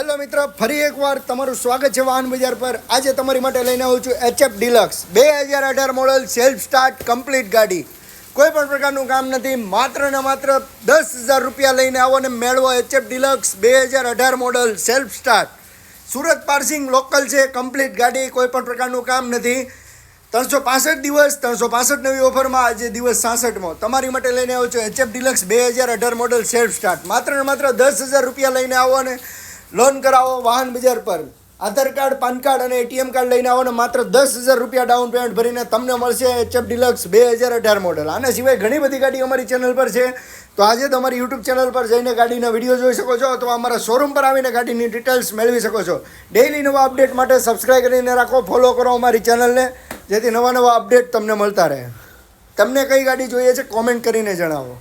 Hello મિત્ર, ફરી એકવાર તમારું સ્વાગત છે વાહન બજાર પર. આજે તમારી માટે લઈને આવું છું HF deluxe 2018 model self start complete ગાડી. કોઈ પણ પ્રકારનું કામ નથી, માત્ર ને માત્ર 10,000 રૂપિયા લઈને આવો ને મેળવો HF deluxe 2018 model self start. Surat passing local છે, કમ્પ્લીટ ગાડી, કોઈ પણ પ્રકારનું કામ નથી. 365 દિવસ 365 નવી ઓફરમાં આજે દિવસ 66મો તમારી માટે લઈને આવો છો HF deluxe 2018 model self start. માત્ર ને માત્ર 10,000 રૂપિયા લઈને આવો અને લોન કરાવો વાહન બજાર પર. આધાર કાર્ડ, પાન કાર્ડ અને ATM કાર્ડ લઈને આવો ને માત્ર 10,000 રૂપિયા ડાઉન પેમેન્ટ ભરીને તમને મળશે HF ડિલક્સ 2018 મોડલ. આના સિવાય ઘણી બધી ગાડી અમારી ચેનલ પર છે, તો આજે તમારી યુટ્યુબ ચેનલ પર જઈને ગાડીના વિડીયો જોઈ શકો છો અથવા અમારા શોરૂમ પર આવીને ગાડીની ડિટેલ્સ મેળવી શકો છો. ડેઇલી નવા અપડેટ માટે સબસ્ક્રાઈબ કરીને રાખો, ફોલો કરો અમારી ચેનલને, જેથી નવા અપડેટ તમને મળતા રહે. તમને કઈ ગાડી જોઈએ છે કોમેન્ટ કરીને જણાવો.